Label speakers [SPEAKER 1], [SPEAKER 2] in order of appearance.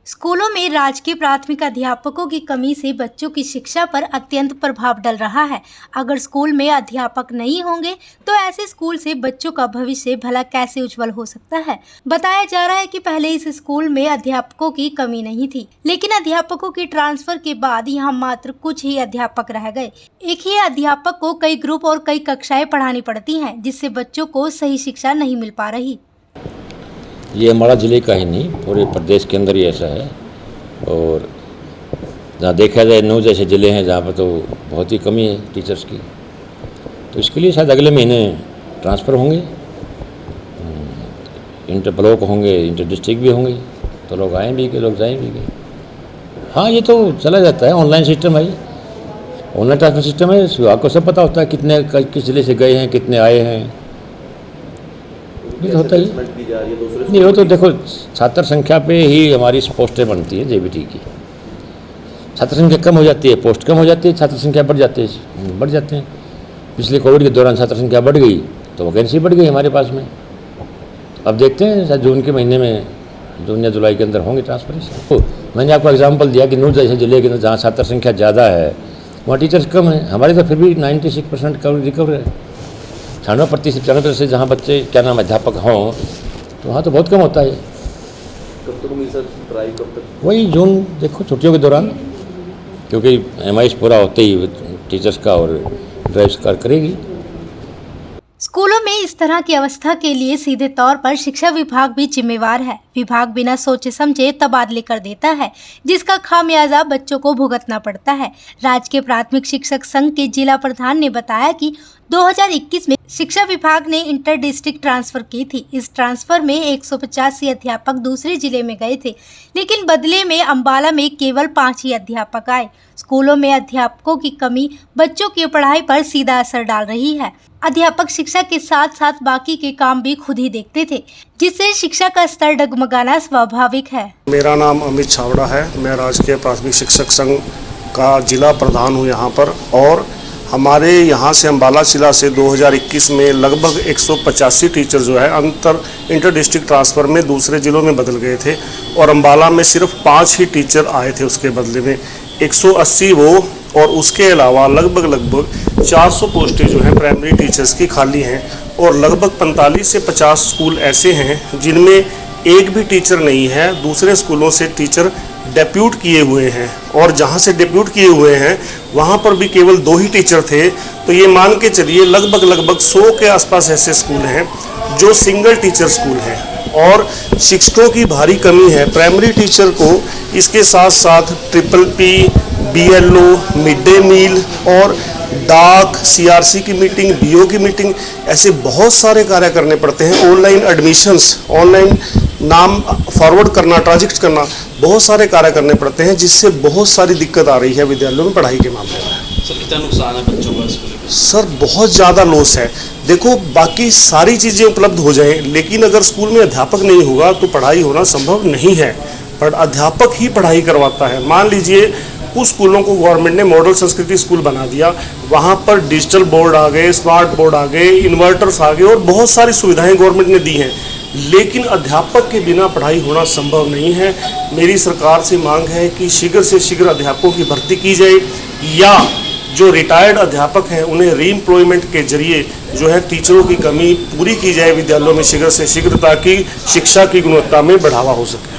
[SPEAKER 1] स्कूलों में राजकीय प्राथमिक अध्यापकों की कमी से बच्चों की शिक्षा पर अत्यंत प्रभाव डल रहा है। अगर स्कूल में अध्यापक नहीं होंगे तो ऐसे स्कूल से बच्चों का भविष्य भला कैसे उज्जवल हो सकता है। बताया जा रहा है कि पहले इस स्कूल में अध्यापकों की कमी नहीं थी, लेकिन अध्यापकों की ट्रांसफर के बाद यहाँ मात्र कुछ ही अध्यापक रह गए। एक ही अध्यापक को कई ग्रुप और कई कक्षाएं पढ़ानी पड़ती हैं, जिससे बच्चों को सही शिक्षा नहीं मिल पा रही।
[SPEAKER 2] ये हमारा ज़िले का ही नहीं, पूरे प्रदेश के अंदर ही ऐसा है। और जहाँ देखा जाए 9 जैसे ज़िले हैं जहाँ पर तो बहुत ही कमी है टीचर्स की। तो इसके लिए शायद अगले महीने ट्रांसफ़र होंगे, इंटर ब्लॉक होंगे, इंटर डिस्ट्रिक्ट भी होंगे, तो लोग आए भी गए, लोग जाए भी गए। हाँ, ये तो चला जाता है, ऑनलाइन सिस्टम है, ऑनलाइन ट्रांसफ़र सिस्टम है। विभाग को सब पता होता है कितने किस ज़िले से गए हैं, कितने आए हैं। ये तो होता ही नहीं। वो तो देखो, छात्र संख्या पे ही हमारी पोस्टें बनती है जेबीटी की। छात्र संख्या कम हो जाती है, पोस्ट कम हो जाती है, छात्र संख्या बढ़ जाते हैं। पिछले कोविड के दौरान छात्र संख्या बढ़ गई तो वैकेंसी बढ़ गई हमारे पास में। अब देखते हैं शायद जून के महीने में, जून या जुलाई के अंदर होंगे ट्रांसफर। तो मैंने आपको एग्जाम्पल दिया कि नूर जैसे ज़िले के अंदर जहाँ छात्र संख्या ज़्यादा है वहाँ टीचर्स कम है। हमारे तो फिर भी 96% रिकवर है। 96% से जहाँ बच्चे अध्यापक हों तो वहाँ तो बहुत कम होता है।
[SPEAKER 3] कब तक उम्मीद सर ट्राई कब तक?
[SPEAKER 2] वही जून, देखो छुट्टियों के दौरान, क्योंकि MIS पूरा होते ही टीचर्स का और ड्राइव्स करेगी।
[SPEAKER 1] स्कूलों में इस तरह की अवस्था के लिए सीधे तौर पर शिक्षा विभाग भी जिम्मेवार है। विभाग बिना सोचे समझे तबादले कर देता है, जिसका खामियाजा बच्चों को भुगतना पड़ता है। राजकीय प्राथमिक शिक्षक संघ के जिला प्रधान ने बताया कि 2021 में शिक्षा विभाग ने इंटर डिस्ट्रिक्ट ट्रांसफर की थी। इस ट्रांसफर में 185 अध्यापक दूसरे जिले में गए थे, लेकिन बदले में अंबाला में केवल 5 ही अध्यापक आए। स्कूलों में अध्यापकों की कमी बच्चों की पढ़ाई पर सीधा असर डाल रही है। अध्यापक शिक्षा के साथ साथ बाकी के काम भी खुद ही देखते थे, जिससे शिक्षा का स्तर डगमगाना स्वाभाविक है।
[SPEAKER 4] मेरा नाम अमित छावड़ा है। मैं राजकीय प्राथमिक शिक्षक संघ का जिला प्रधान हूँ यहाँ पर। और हमारे यहाँ से अम्बाला जिला से 2021 में लगभग 185 टीचर जो है इंटर डिस्ट्रिक्ट ट्रांसफ़र में दूसरे ज़िलों में बदल गए थे, और अम्बाला में सिर्फ 5 ही टीचर आए थे उसके बदले में। 180 वो, और उसके अलावा लगभग 400 पोस्टें जो हैं प्राइमरी टीचर्स की खाली हैं। और लगभग 45 से 50 स्कूल ऐसे हैं जिनमें एक भी टीचर नहीं है। दूसरे स्कूलों से टीचर डेप्यूट किए हुए हैं, और जहां से डेप्यूट किए हुए हैं वहां पर भी केवल 2 ही टीचर थे। तो ये मान के चलिए लगभग 100 के आसपास ऐसे स्कूल हैं जो सिंगल टीचर स्कूल हैं, और शिक्षकों की भारी कमी है। प्राइमरी टीचर को इसके साथ साथ PPP, BLO, mid day meal और डाक, CRC की मीटिंग, BO की मीटिंग, ऐसे बहुत सारे कार्य करने पड़ते हैं। ऑनलाइन एडमिशन्स, ऑनलाइन नाम फॉरवर्ड करना, ट्रांजिट करना, बहुत सारे कार्य करने पड़ते हैं, जिससे बहुत सारी दिक्कत आ रही है विद्यालयों में पढ़ाई के मामले में।
[SPEAKER 3] सर कितना नुकसान है बच्चों का इसको?
[SPEAKER 4] सर बहुत ज़्यादा लॉस है। देखो, बाकी सारी चीज़ें उपलब्ध हो जाएं, लेकिन अगर स्कूल में अध्यापक नहीं होगा तो पढ़ाई होना संभव नहीं है। पर अध्यापक ही पढ़ाई करवाता है। मान लीजिए कुछ स्कूलों को गवर्नमेंट ने मॉडल संस्कृति स्कूल बना दिया, वहाँ पर डिजिटल बोर्ड आ गए, स्मार्ट बोर्ड आ गए, इन्वर्टर्स आ गए, और बहुत सारी सुविधाएं गवर्नमेंट ने दी हैं, लेकिन अध्यापक के बिना पढ़ाई होना संभव नहीं है। मेरी सरकार से मांग है कि शीघ्र से शीघ्र अध्यापकों की भर्ती की जाए, या जो रिटायर्ड अध्यापक हैं उन्हें रीएम्प्लॉयमेंट के जरिए जो है टीचरों की कमी पूरी की जाए विद्यालयों में शीघ्र से शीघ्र, ताकि शिक्षा की गुणवत्ता में बढ़ावा हो सके।